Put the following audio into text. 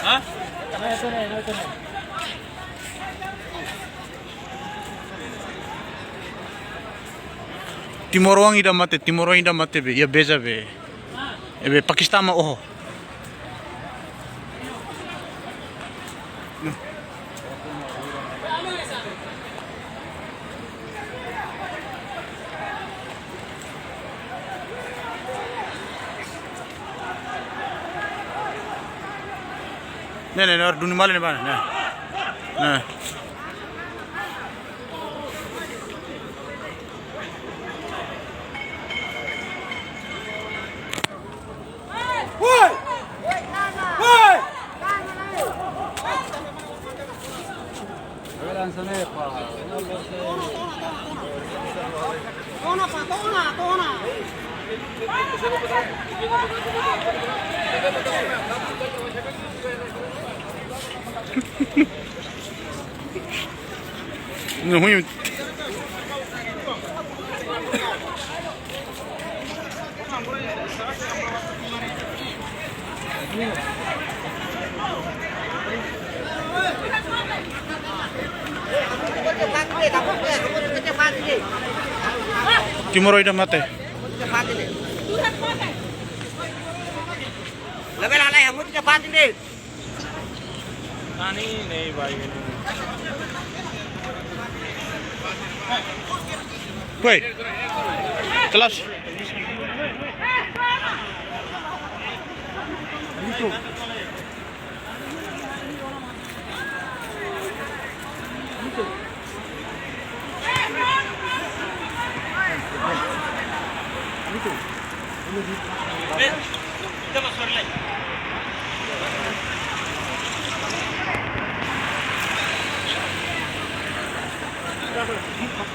Hah? Timor ida mate be ya beza be. Ebe Pakistan ma oh. Nih, dunia malah nih bang. Nah. Ruim. Timor ida mate. Lebih lalai, kamu cepat ini. नहीं भाई Wait, kelas.